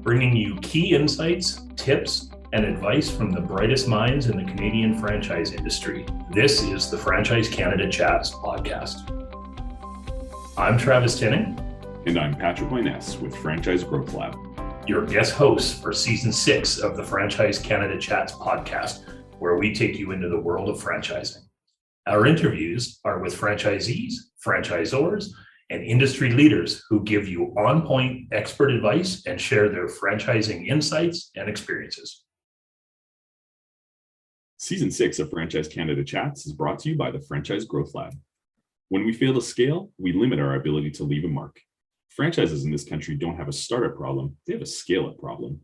bringing you key insights, tips, and advice from the brightest minds in the Canadian franchise industry. This is the Franchise Canada Chats podcast. I'm Travis Tinning. And I'm Patrick Liness with Franchise Growth Lab, your guest hosts for Season 6 of the Franchise Canada Chats podcast, where we take you into the world of franchising. Our interviews are with franchisees, franchisors, and industry leaders who give you on-point expert advice and share their franchising insights and experiences. Season 6 of Franchise Canada Chats is brought to you by the Franchise Growth Lab. When we fail to scale, we limit our ability to leave a mark. Franchises in this country don't have a startup problem, they have a scale-up problem.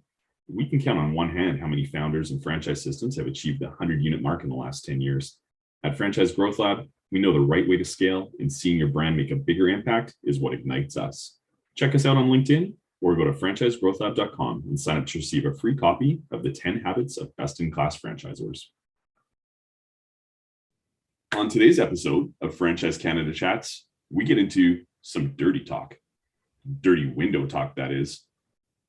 We can count on one hand how many founders and franchise systems have achieved the 100-unit mark in the last 10 years. At Franchise Growth Lab, we know the right way to scale, and seeing your brand make a bigger impact is what ignites us. Check us out on LinkedIn or go to franchisegrowthlab.com and sign up to receive a free copy of the 10 Habits of Best-in-Class Franchisors. On today's episode of Franchise Canada Chats, we get into some dirty talk. Dirty window talk, that is.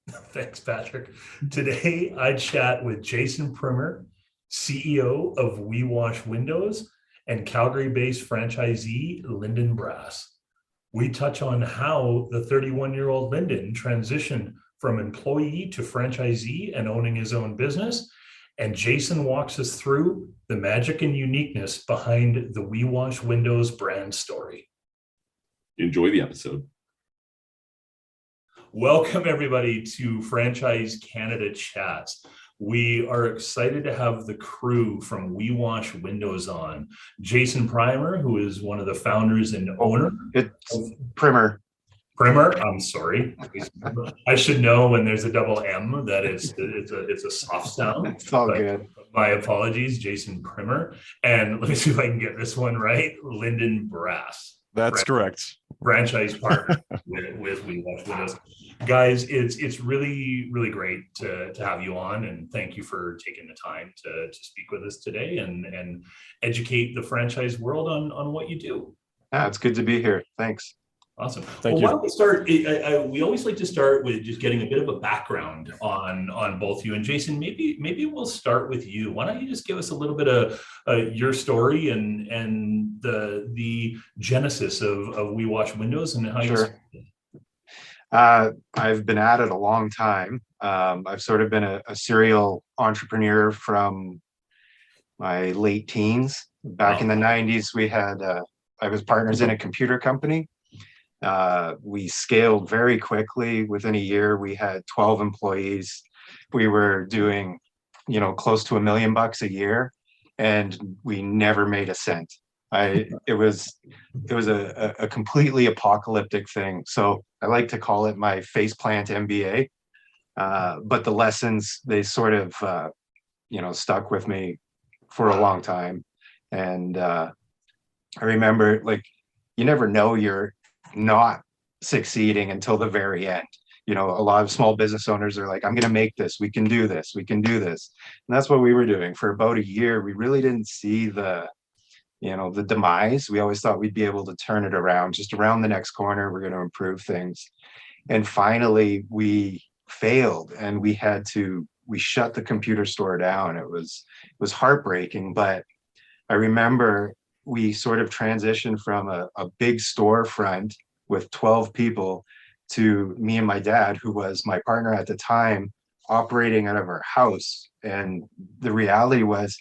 Thanks, Patrick. Today, I chat with Jason Primer, CEO of We Wash Windows, and Calgary-based franchisee Lynden Brass. We touch on how the 31-year-old Lynden transitioned from employee to franchisee and owning his own business. And Jason walks us through the magic and uniqueness behind the We Wash Windows brand story. Enjoy the episode. Welcome, everybody, to Franchise Canada Chats. We are excited to have the crew from We Wash Windows on. Jason Primer, who is one of the founders and owner. It's Primer. Primer, I'm sorry. I should know when there's a double M that it's a soft sound. It's all good. My apologies, Jason Primer. And let me see if I can get this one right. Lynden Brass. That's correct. Franchise partner with We Wash Windows. Guys, it's really, really great to have you on, and thank you for taking the time to speak with us today and educate the franchise world on what you do. Yeah, it's good to be here. Thanks. Awesome. Thank you. Why don't we start? We always like to start with just getting a bit of a background on both you and Jason. Maybe we'll start with you. Why don't you just give us a little bit of your story and the genesis of We Wash Windows and how you started? I've been at it a long time. I've sort of been a serial entrepreneur from my late teens. Back in the 90s, I was partners in a computer company. We scaled very quickly. Within a year, we had 12 employees. We were doing, close to $1 million a year, and we never made a cent. It was a completely apocalyptic thing. So I like to call it my faceplant MBA. But the lessons, they sort of, stuck with me for a long time. And I remember, you never know you're not succeeding until the very end. A lot of small business owners are like, I'm going to make this. We can do this. We can do this. And that's what we were doing for about a year. We really didn't see the demise. We always thought we'd be able to turn it around. Just around the next corner, we're going to improve things. And finally, we failed, and we shut the computer store down. It was heartbreaking, but I remember we sort of transitioned from a big storefront with 12 people to me and my dad, who was my partner at the time, operating out of our house. And the reality was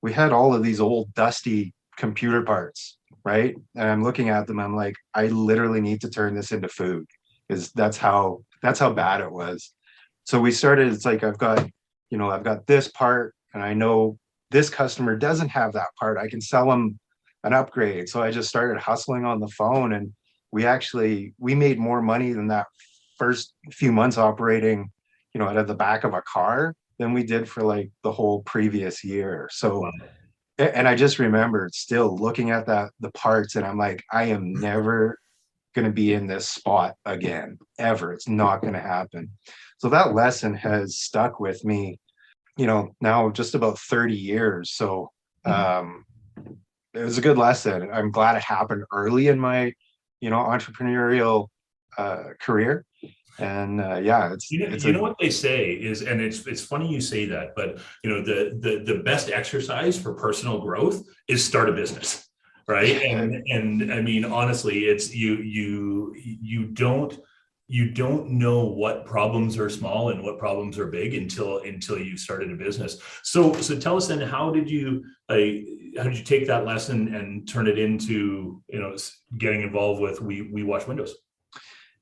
we had all of these old dusty computer parts, right? And I'm looking at them, I'm like, I literally need to turn this into food, because that's how bad it was. So we started, it's like, I've got this part, and I know this customer doesn't have that part. I can sell them an upgrade. So I just started hustling on the phone, and we made more money than that first few months operating, out of the back of a car than we did for the whole previous year. So, wow. And I just remember still looking at the parts, and I'm like, I am never going to be in this spot again, ever. It's not going to happen. So that lesson has stuck with me, now just about 30 years. So, it was a good lesson. I'm glad it happened early in my, entrepreneurial career. And yeah, You know what they say is, and it's funny you say that, but the best exercise for personal growth is start a business, right? And I mean, honestly, it's you don't know what problems are small and what problems are big until you started a business. So tell us then, how did you take that lesson and turn it into getting involved with We Wash Windows?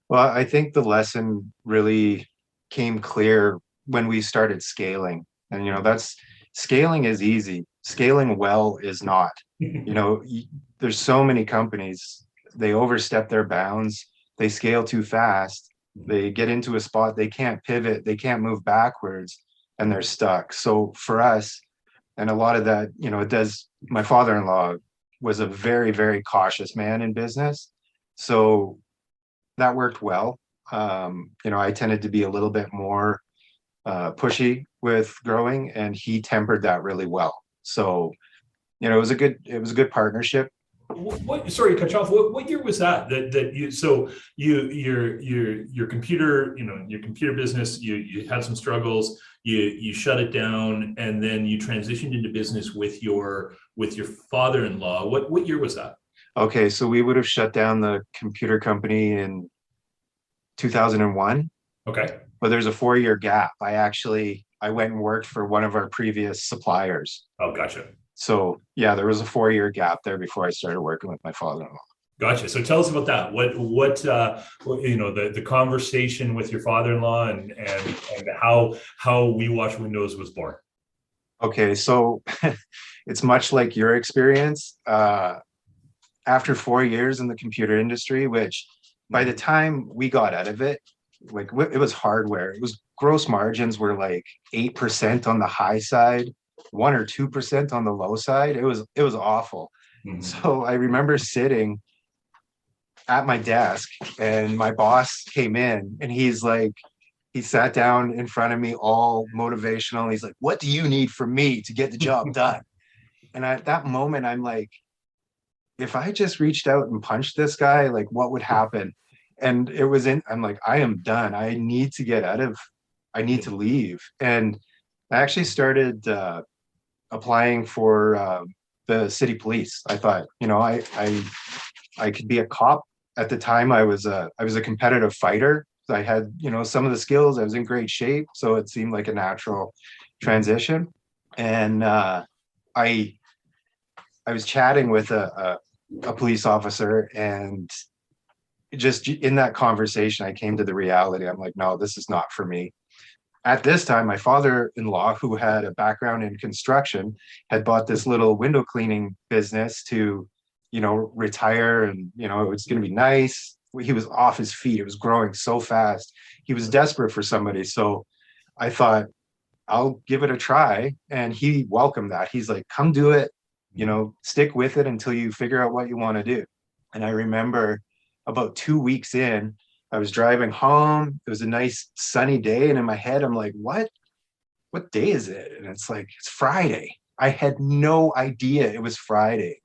Well, I think the lesson really came clear when we started scaling. And, that's scaling is easy. Scaling well is not. There's so many companies, they overstep their bounds, they scale too fast, they get into a spot, they can't pivot, they can't move backwards, and they're stuck. So for us, and a lot of that, my father-in-law was a very, very cautious man in business. So that worked well. I tended to be a little bit more pushy with growing, and he tempered that really well. So, it was a good partnership. Sorry to cut you off. What year was that? Your computer, your computer business, you had some struggles, you shut it down, and then you transitioned into business with your father-in-law. What year was that? Okay, so we would have shut down the computer company in 2001. Okay. But there's a 4-year gap. I went and worked for one of our previous suppliers. Oh, gotcha. So yeah, there was a 4-year gap there before I started working with my father-in-law. Gotcha. So tell us about that. What the conversation with your father-in-law and how We Wash Windows was born. Okay, so it's much like your experience. After 4 years in the computer industry, which by the time we got out of it, like it was hardware. It was gross margins were like 8% on the high side, 1 or 2% on the low side. It was awful. Mm-hmm. So I remember sitting at my desk and my boss came in and he sat down in front of me all motivational. He's like, "What do you need from me to get the job done?" And at that moment, I'm like, if I just reached out and punched this guy, like what would happen? And I'm like, I am done. I need to leave. And I actually started applying for the city police. I thought, I could be a cop. At the time, I was a competitive fighter. I had, some of the skills. I was in great shape, so it seemed like a natural transition. And I was chatting with a police officer, and just in that conversation, I came to the reality. I'm like, no, this is not for me. At this time, my father-in-law, who had a background in construction, had bought this little window cleaning business to, retire, and, it was going to be nice. He was off his feet. It was growing so fast. He was desperate for somebody. So I thought, I'll give it a try. And he welcomed that. He's like, come do it, stick with it until you figure out what you want to do. And I remember about 2 weeks in, I was driving home. It was a nice sunny day. And in my head, I'm like, what day is it? And it's like, it's Friday. I had no idea it was Friday.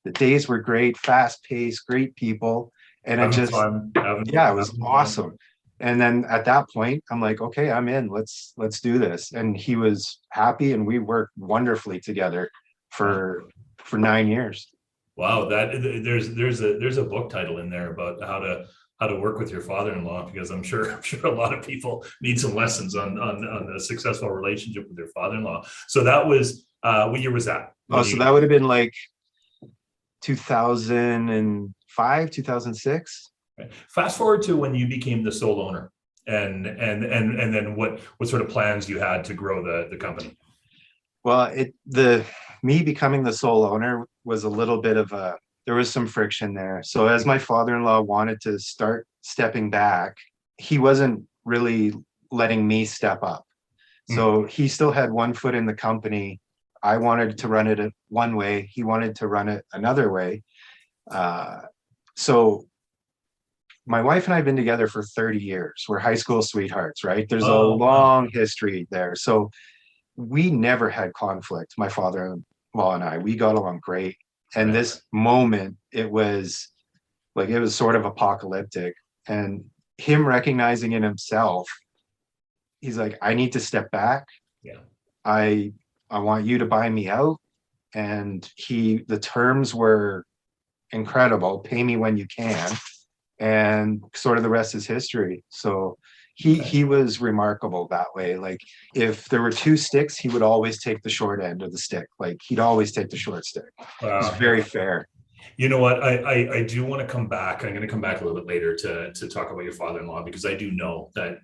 The days were great, fast paced, great people. And it just, it was awesome. And then at that point, I'm like, okay, I'm in. Let's do this. And he was happy, and we worked wonderfully together for 9 years. Wow, there's a book title in there about how to work with your father-in-law, because I'm sure a lot of people need some lessons on a successful relationship with their father-in-law. So that was what year was that? So that would have been like 2005, 2006. Okay. Fast forward to when you became the sole owner, and then what sort of plans you had to grow the company. Well, me becoming the sole owner was a little bit of there was some friction there. So as my father-in-law wanted to start stepping back, he wasn't really letting me step up. So he still had one foot in the company. I wanted to run it one way. He wanted to run it another way. So my wife and I have been together for 30 years. We're high school sweethearts, right? There's a long history there. So we never had conflict, my father-in-law and I. We got along great. And this moment, it was sort of apocalyptic. And him recognizing in himself, he's like, I need to step back. Yeah. I want you to buy me out. And the terms were incredible. Pay me when you can. And sort of the rest is history. So he was remarkable that way. Like if there were two sticks, he would always take the short end of the stick. Like he'd always take the short stick. He's very fair. You know what? I do want to come back. I'm going to come back a little bit later to talk about your father-in-law, because I do know that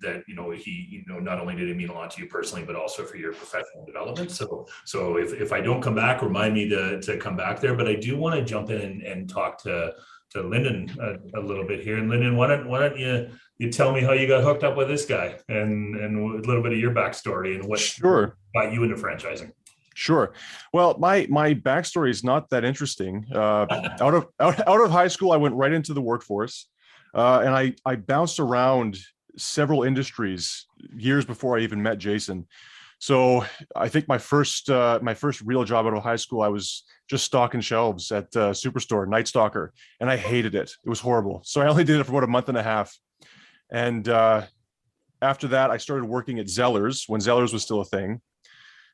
he not only did it mean a lot to you personally, but also for your professional development. So if I don't come back, remind me to come back there. But I do want to jump in and talk to Lynden a little bit here. And Lynden, why don't you tell me how you got hooked up with this guy and a little bit of your backstory and what got you into franchising? Sure. Well, my backstory is not that interesting. Out of high school, I went right into the workforce, and I bounced around several industries years before I even met Jason. So I think my first real job out of high school, I was just stocking shelves at Superstore, Night Stalker, and I hated it. It was horrible. So I only did it for about a month and a half, and after that, I started working at Zellers when Zellers was still a thing.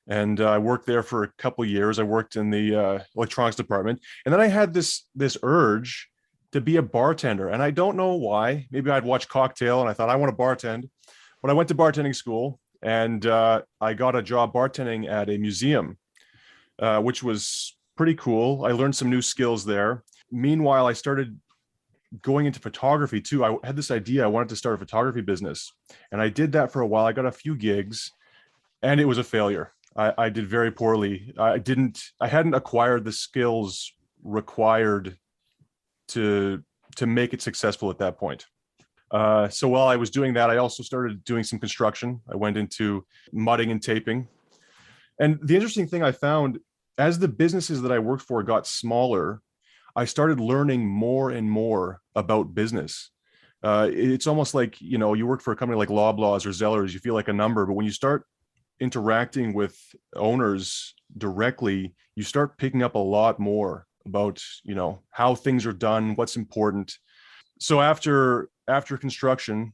And I worked there for a couple of years. I worked in the electronics department. And then I had this urge to be a bartender. And I don't know why. Maybe I'd watch Cocktail and I thought, I want to bartend. But I went to bartending school and I got a job bartending at a museum, which was pretty cool. I learned some new skills there. Meanwhile, I started going into photography too. I had this idea. I wanted to start a photography business. And I did that for a while. I got a few gigs and it was a failure. I did very poorly. I hadn't acquired the skills required to make it successful at that point. So while I was doing that, I also started doing some construction. I went into mudding and taping. And the interesting thing I found, as the businesses that I worked for got smaller, I started learning more and more about business. It's almost like, you work for a company like Loblaws or Zellers, you feel like a number, but when you start interacting with owners directly, you start picking up a lot more about, how things are done, what's important. So after construction,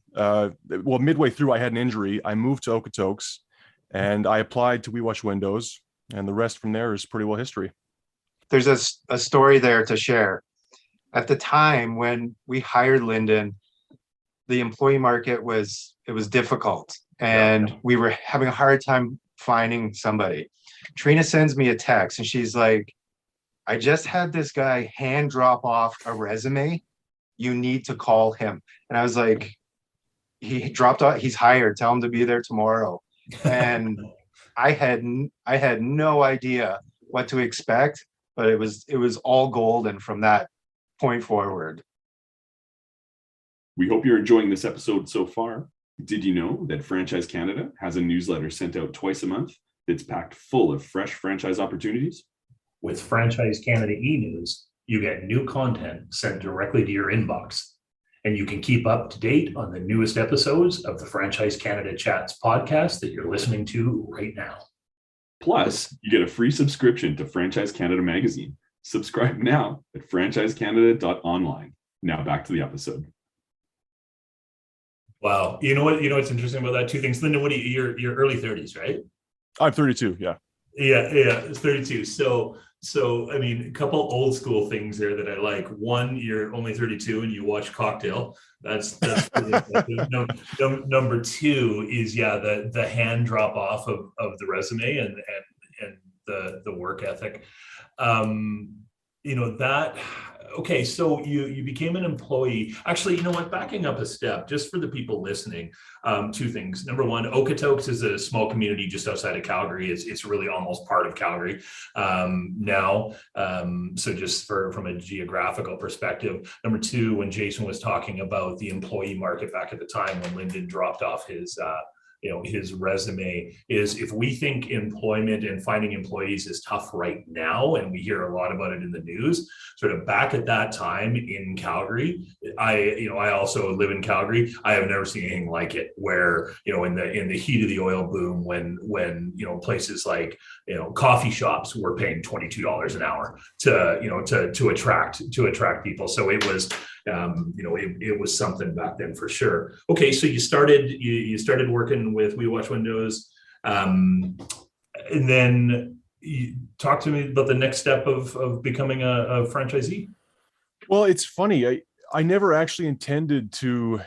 midway through, I had an injury. I moved to Okotoks and I applied to We Wash Windows, and the rest from there is pretty well history. There's a story there to share. At the time when we hired Lynden, the employee market was difficult. And we were having a hard time finding somebody. Trina sends me a text and she's like, I just had this guy hand drop off a resume. You need to call him. And I was like, he dropped off, he's hired, tell him to be there tomorrow. And I had no idea what to expect, but it was all golden from that point forward. We hope you're enjoying this episode so far. Did you know that Franchise Canada has a newsletter sent out twice a month that's packed full of fresh franchise opportunities? With Franchise Canada e-news, you get new content sent directly to your inbox, and you can keep up to date on the newest episodes of the Franchise Canada Chats podcast that you're listening to right now. Plus, you get a free subscription to Franchise Canada magazine. Subscribe now at franchisecanada.online. Now back to the episode. Wow. You know what's interesting about that? Two things. Lynden, what are you're early 30s, right? I'm 32. Yeah. Yeah. It's 32. So I mean, a couple old school things there that I like. One, you're only 32 and you watch Cocktail. That's number two is the hand drop off of the resume and the work ethic. That. Okay, so you became an employee. Actually, you know what? Backing up a step, just for the people listening, two things. Number one, Okotoks is a small community just outside of Calgary. It's really almost part of Calgary now. So just from a geographical perspective. Number two, when Jason was talking about the employee market back at the time when Lynden dropped off his resume, is if we think employment and finding employees is tough right now, and we hear a lot about it in the news, sort of back at that time in Calgary, I also live in Calgary. I have never seen anything like it, where, in the heat of the oil boom, when places like, coffee shops were paying $22 an hour to attract people. So it was, it was something back then for sure. Okay, so you started working with We Wash Windows, and then you talk to me about the next step of becoming a franchisee. Well, it's funny. I never actually intended to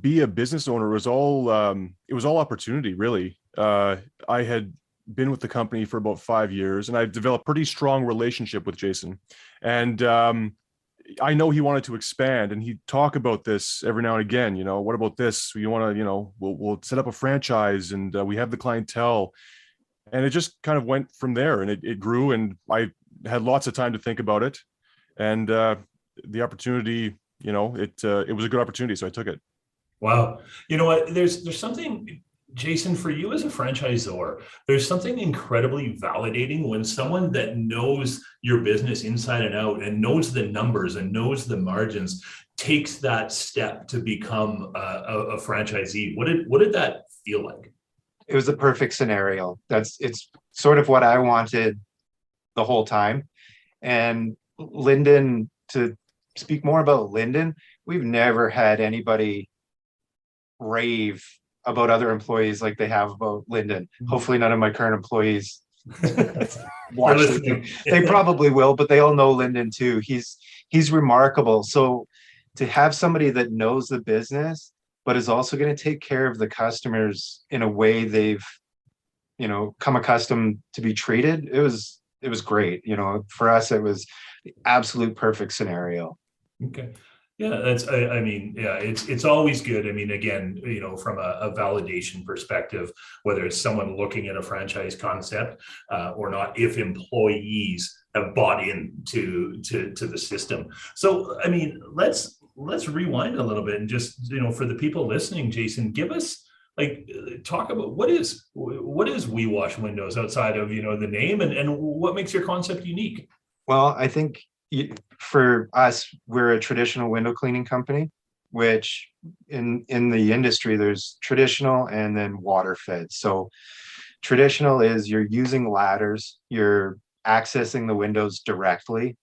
be a business owner. It was all opportunity, really. I had been with the company for about 5 years, and I've developed pretty strong relationship with Jason. And I know he wanted to expand, and he'd talk about this every now and again. What about this? You want to, we'll set up a franchise, and we have the clientele. And it just kind of went from there, and it grew, and I had lots of time to think about it. And the opportunity, it was a good opportunity, so I took it. Wow. You know what? There's something, Jason, for you as a franchisor, there's something incredibly validating when someone that knows your business inside and out and knows the numbers and knows the margins takes that step to become a franchisee. What did that feel like? It was the perfect scenario. It's sort of what I wanted the whole time. And Lynden, to speak more about Lynden, we've never had anybody rave about other employees like they have about Lynden. Hopefully none of my current employees watch this. They probably will, but they all know Lynden too. He's remarkable. So to have somebody that knows the business, but is also going to take care of the customers in a way they've, come accustomed to be treated, it was great. For us, it was the absolute perfect scenario. Okay. Yeah, I mean, yeah, it's always good. I mean, again, from a validation perspective, whether it's someone looking at a franchise concept or not, if employees have bought into to the system. So, I mean, let's rewind a little bit and just, for the people listening, Jason, give us talk about what is We Wash Windows outside of, the name, and what makes your concept unique? Well, I think for us, we're a traditional window cleaning company, which in the industry, there's traditional and then water fed. So traditional is you're using ladders, you're accessing the windows directly.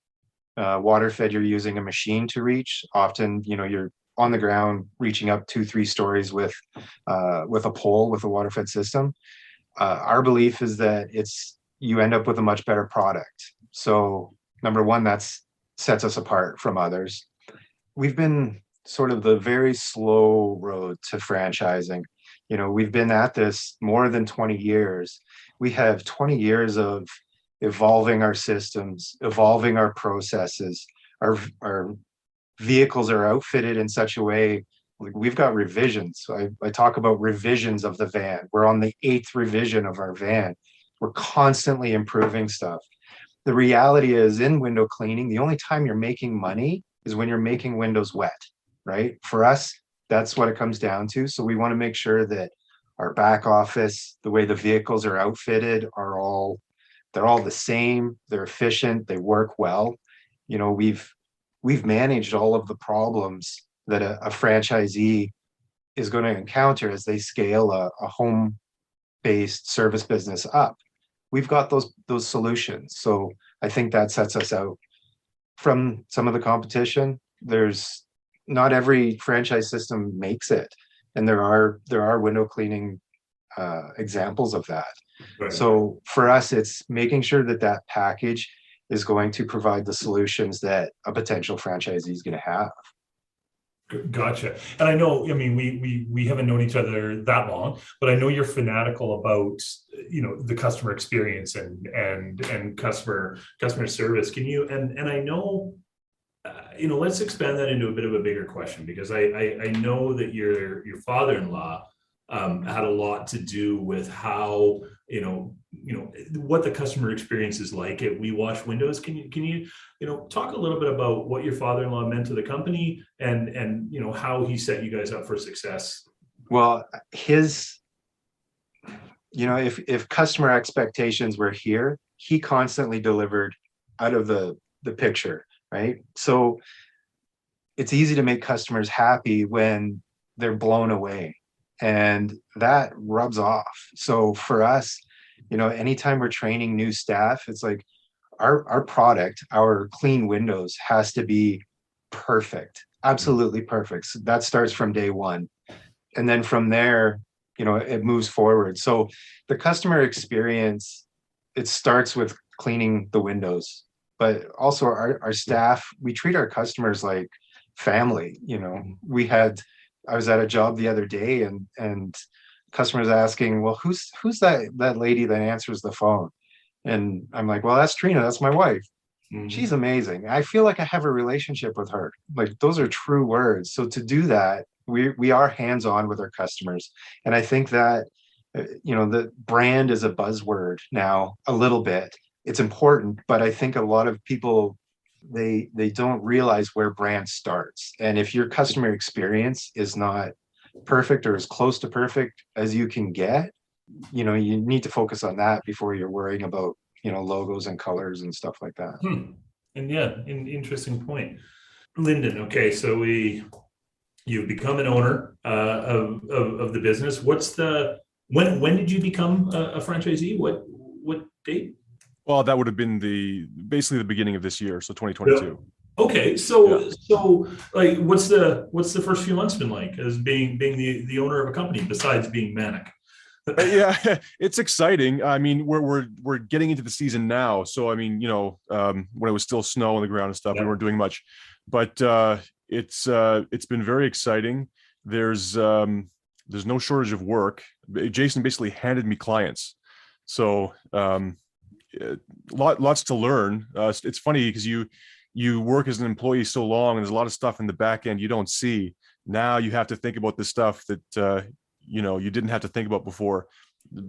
Water fed, you're using a machine to reach. Often, you're on the ground reaching up 2-3 stories with a pole with a water fed system. Our belief is that you end up with a much better product. So number one, that sets us apart from others. We've been sort of the very slow road to franchising. We've been at this more than 20 years. We have 20 years of evolving our systems, evolving our processes. Our vehicles are outfitted in such a way, we've got revisions. I talk about revisions of the van. We're on the 8th revision of our van. We're constantly improving stuff. The reality is, in window cleaning, the only time you're making money is when you're making windows wet, right? For us, that's what it comes down to. So we want to make sure that our back office, the way the vehicles are outfitted, they're all the same, they're efficient, they work well. We've managed all of the problems that a franchisee is going to encounter as they scale a home-based service business up. We've got those solutions. So I think that sets us out from some of the competition. There's not every franchise system makes it. And there are window cleaning examples of that. Right. So for us, it's making sure that package is going to provide the solutions that a potential franchisee is going to have. Gotcha. And I know, I mean, we haven't known each other that long, but I know you're fanatical about, the customer experience and customer service. Can you, and I know, let's expand that into a bit of a bigger question, because I know that your father-in-law had a lot to do with how, what the customer experience is like at We Wash Windows. Can you talk a little bit about what your father-in-law meant to the company and how he set you guys up for success? Well, if customer expectations were here, he constantly delivered out of the picture, right? So it's easy to make customers happy when they're blown away, and that rubs off. So for us, anytime we're training new staff, it's like our product, our clean windows, has to be perfect, absolutely perfect. So that starts from day one. And then from there, it moves forward. So the customer experience, it starts with cleaning the windows, but also our staff, we treat our customers like family. I was at a job the other day, and customers asking, well, who's that lady that answers the phone? And I'm like, well, that's Trina, that's my wife. She's amazing. I feel like I have a relationship with her. Like, those are true words. So to do that, we are hands-on with our customers. And I think that, the brand is a buzzword now a little bit. It's important, but I think a lot of people, they don't realize where brand starts. And if your customer experience is not perfect or as close to perfect as you can get, you need to focus on that before you're worrying about logos and colors and stuff like that. And yeah, an interesting point. Lynden, okay, so you've become an owner of the business. When did you become a franchisee? What date? Well, that would have been basically the beginning of this year, so 2022. Okay, so like, what's the first few months been like as being the owner of a company besides being manic? Yeah, it's exciting. I mean, we're getting into the season now, so I mean, when it was still snow on the ground and stuff, we weren't doing much, but it's been very exciting. There's no shortage of work. Jason basically handed me clients, so lots to learn. It's funny because you work as an employee so long, and there's a lot of stuff in the back end you don't see. Now you have to think about the stuff that you didn't have to think about before,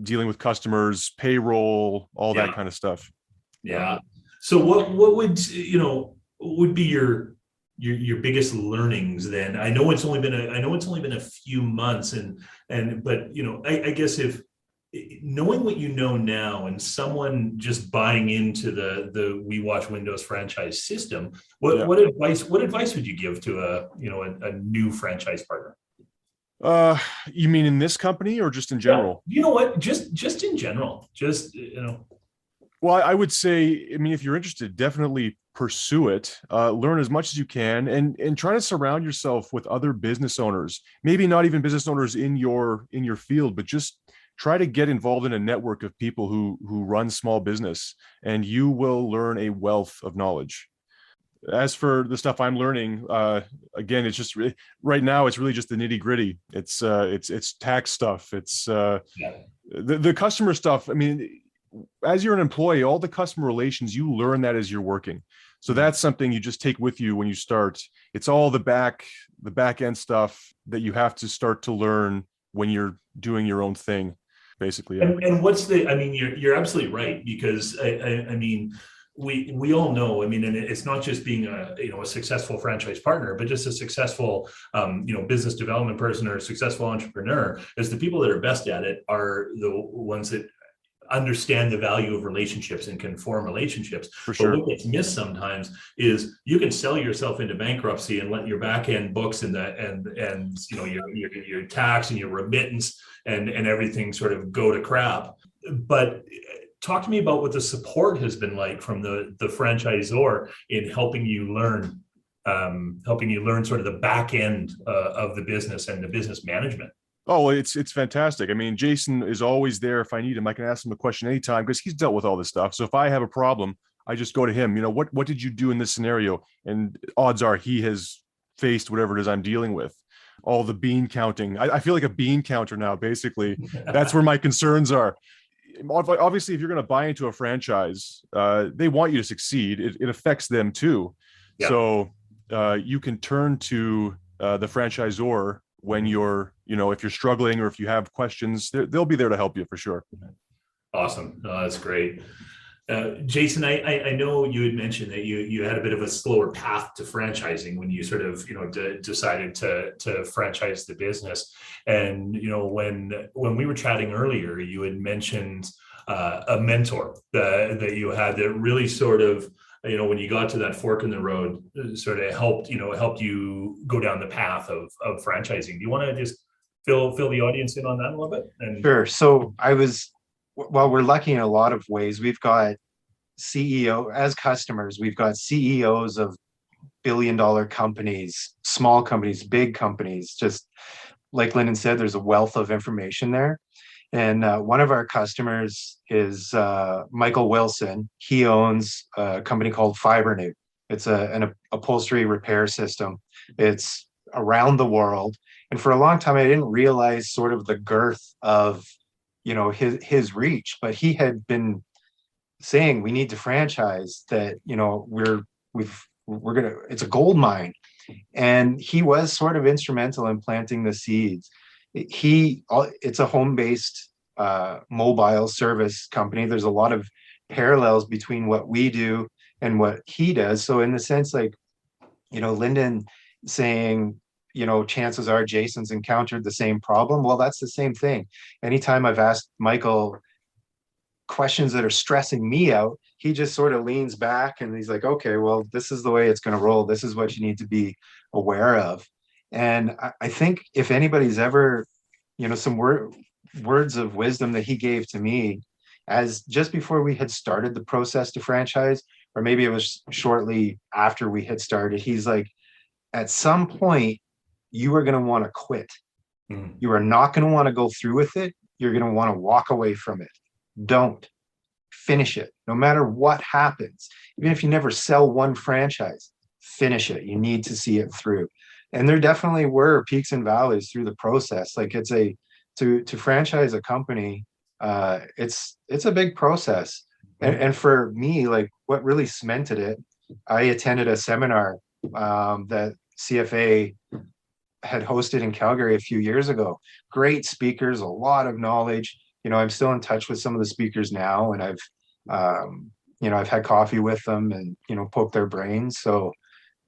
dealing with customers, payroll, all that kind of stuff. Yeah. So what would be your biggest learnings then? I know it's only been a few months, but I guess if knowing what you know now and someone just buying into the We Watch Windows franchise system, what advice would you give to a new franchise partner? You mean in this company or just in general? Yeah. You know what? Just in general. Well, I would say, I mean, if you're interested, definitely pursue it. Learn as much as you can, and try to surround yourself with other business owners. Maybe not even business owners in your field, but just try to get involved in a network of people who run small business, and you will learn a wealth of knowledge. As for the stuff I'm learning, again, it's just right now, it's really just the nitty gritty. It's tax stuff. It's the customer stuff. I mean, as you're an employee, all the customer relations, you learn that as you're working. So that's something you just take with you when you start. It's all the back end stuff that you have to start to learn when you're doing your own thing, basically. Yeah. And you're absolutely right, because I mean, we all know, I mean, and it's not just being a successful franchise partner, but just a successful business development person or a successful entrepreneur, is the people that are best at it are the ones that understand the value of relationships and can form relationships. For sure. But what gets missed sometimes is you can sell yourself into bankruptcy and let your back end books and your tax and your remittance and everything sort of go to crap. But talk to me about what the support has been like from the franchisor in helping you learn sort of the back end of the business and the business management. Oh, it's fantastic. I mean, Jason is always there. If I need him, I can ask him a question anytime because he's dealt with all this stuff. So if I have a problem, I just go to him. What did you do in this scenario? And odds are he has faced whatever it is I'm dealing with. All the bean counting. I feel like a bean counter now, basically. That's where my concerns are. Obviously, if you're going to buy into a franchise, they want you to succeed. It affects them too. Yeah. So you can turn to the franchisor when you're, if you're struggling or if you have questions, they'll be there to help you for sure. Awesome. That's great. Jason, I know you had mentioned that you had a bit of a slower path to franchising when you sort of, decided to franchise the business. And, when we were chatting earlier, you had mentioned a mentor that you had that really sort of, when you got to that fork in the road, sort of helped you go down the path of franchising. Do you want to just fill the audience in on that a little bit? Sure. So we're lucky in a lot of ways. We've got as customers, we've got CEOs of billion-dollar companies, small companies, big companies. Just like Lyndon said, there's a wealth of information there. And one of our customers is Michael Wilson. He owns a company called Fibernew. It's an upholstery repair system. It's around the world. And for a long time, I didn't realize sort of the girth of, his reach, but he had been saying we need to franchise, that, it's a gold mine. And he was sort of instrumental in planting the seeds. It's a home-based mobile service company. There's a lot of parallels between what we do and what he does. So in the sense, like, Lyndon saying, chances are Jason's encountered the same problem. Well, that's the same thing. Anytime I've asked Michael questions that are stressing me out, he just sort of leans back and he's like, okay, well, this is the way it's going to roll. This is what you need to be aware of. And I think if anybody's ever, some words of wisdom that he gave to me, as just before we had started the process to franchise, or maybe it was shortly after we had started, he's like, at some point, you are going to want to quit. You are not going to want to go through with it. You're going to want to walk away from it. Don't finish it. No matter what happens, even if you never sell one franchise, finish it. You need to see it through. And there definitely were peaks and valleys through the process. Like, it's to franchise a company, it's a big process. And for me, like, what really cemented it, I attended a seminar that CFA had hosted in Calgary a few years ago. Great speakers, a lot of knowledge. I'm still in touch with some of the speakers now, and I've had coffee with them and, poked their brains. So,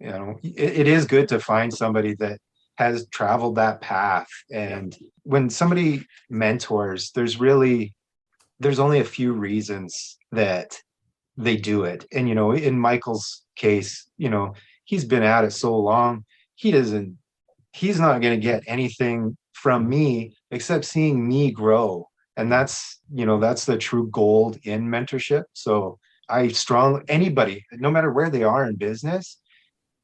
it is good to find somebody that has traveled that path. And when somebody mentors, there's only a few reasons that they do it. And, in Michael's case, he's been at it so long, he's not going to get anything from me except seeing me grow. And that's the true gold in mentorship. So anybody, no matter where they are in business,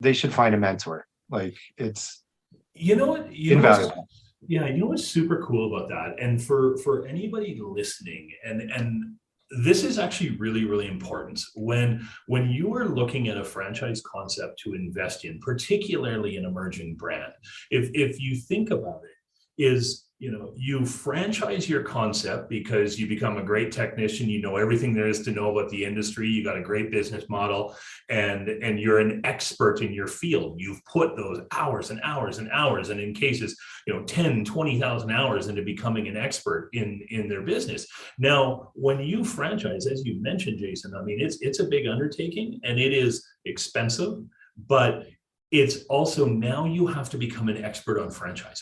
they should find a mentor. Like, it's invaluable. What's super cool about that, and for anybody listening, and this is actually really, really important when you are looking at a franchise concept to invest in, particularly an emerging brand. If you think about it, is you franchise your concept because you become a great technician, you know everything there is to know about the industry, you got a great business model, and you're an expert in your field. You've put those hours and hours and hours, and in cases, 10, 20,000 hours into becoming an expert in their business. Now, when you franchise, as you mentioned, Jason, I mean, it's a big undertaking and it is expensive, but it's also, now you have to become an expert on franchising.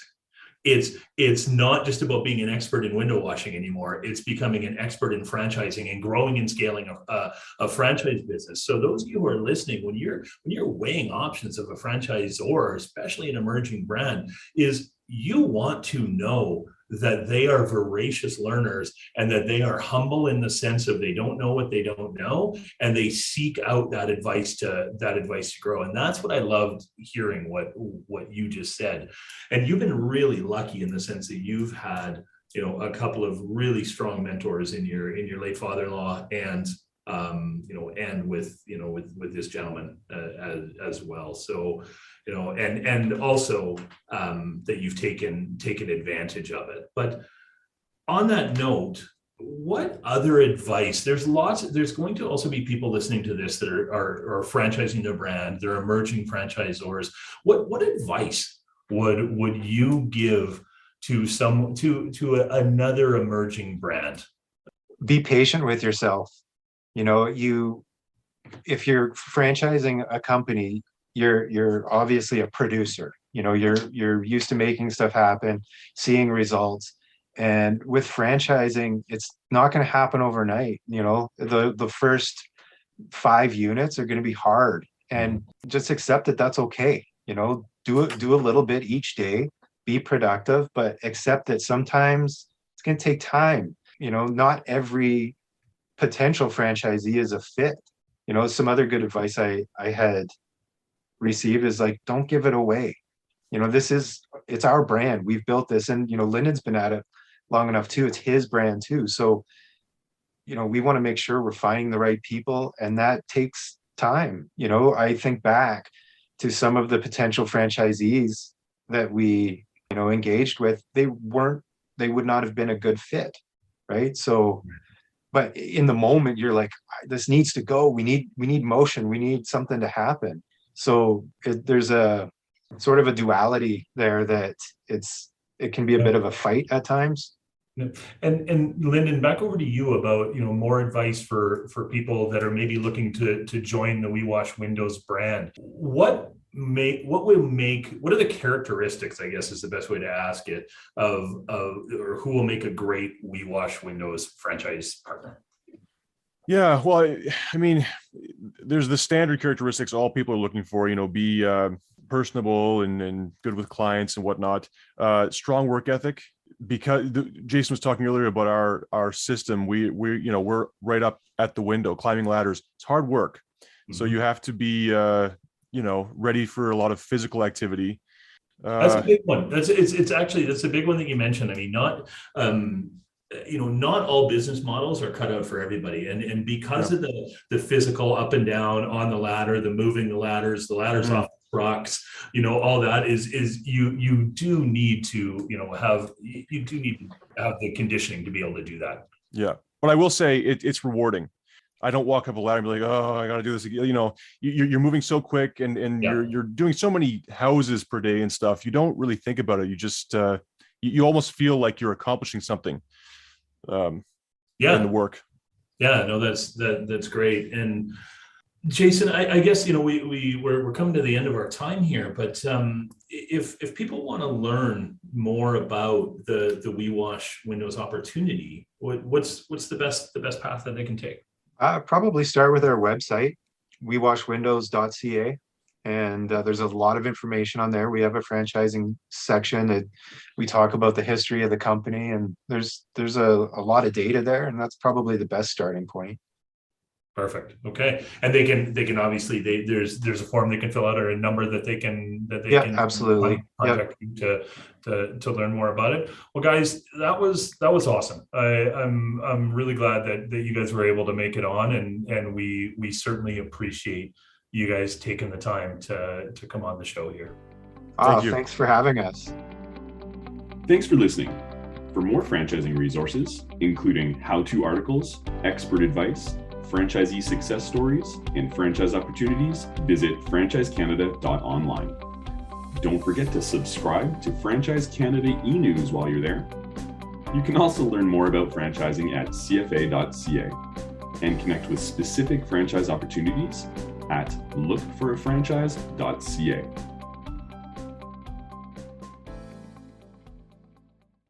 It's not just about being an expert in window washing anymore. It's becoming an expert in franchising and growing and scaling a franchise business. So those of you who are listening, when you're weighing options of a franchisor, especially an emerging brand, is you want to know that they are voracious learners and that they are humble in the sense of they don't know what they don't know, and they seek out that advice to grow. And that's what I loved hearing what you just said. And you've been really lucky in the sense that you've had a couple of really strong mentors in your late father-in-law and and with this gentleman as well. So, and also that you've taken advantage of it. But on that note, what other advice? There's going to also be people listening to this that are franchising their brand. They're emerging franchisors. What advice would you give to another emerging brand? Be patient with yourself. If you're franchising a company, you're obviously a producer. You're used to making stuff happen, seeing results. And with franchising, it's not going to happen overnight. The first 5 units are going to be hard, and just accept that that's okay. Do a little bit each day, be productive, but accept that sometimes it's going to take time. Not every potential franchisee is a fit. Some other good advice I had receive is like, don't give it away. It's our brand. We've built this, and Lynden's been at it long enough too. It's his brand too. So, we want to make sure we're finding the right people, and that takes time. I think back to some of the potential franchisees that we, engaged with. They would not have been a good fit. Right. So, but in the moment you're like, this needs to go. We need motion. We need something to happen. So there's a sort of a duality there that it can be a bit of a fight at times. Yeah. And Lynden, back over to you about, more advice for people that are maybe looking to join the We Wash Windows brand. What are the characteristics, I guess is the best way to ask it, of or who will make a great We Wash Windows franchise partner? Yeah, well, I mean, there's the standard characteristics all people are looking for, be personable and good with clients and whatnot. Strong work ethic, because Jason was talking earlier about our system. We're right up at the window, climbing ladders. It's hard work. Mm-hmm. So you have to be, ready for a lot of physical activity. That's a big one. That's a big one that you mentioned. I mean, not all business models are cut out for everybody. And because of the physical up and down on the ladder, the moving the ladders mm-hmm. off the trucks, all that is you do need to have the conditioning to be able to do that. Yeah. But I will say it's rewarding. I don't walk up a ladder and be like, oh, I got to do this again. You're moving so quick and you're doing so many houses per day and stuff. You don't really think about it. You just, you almost feel like you're accomplishing something. In the work. Yeah, no, that's great. And Jason, I guess, we're coming to the end of our time here, but if people want to learn more about the We Wash Windows opportunity, what's the best path that they can take? Probably start with our website, wewashwindows.ca. And there's a lot of information on there. We have a franchising section that we talk about the history of the company, and there's a lot of data there, and that's probably the best starting point. Perfect. Okay. And they can obviously there's a form they can fill out, or a number that they can absolutely contact you to learn more about it. Well, guys, that was awesome. I'm really glad that you guys were able to make it on, and we certainly appreciate you guys taking the time to come on the show here. Thanks for having us. Thanks for listening. For more franchising resources, including how-to articles, expert advice, franchisee success stories, and franchise opportunities, visit franchisecanada.online. Don't forget to subscribe to Franchise Canada e-news while you're there. You can also learn more about franchising at cfa.ca and connect with specific franchise opportunities at lookforafranchise.ca.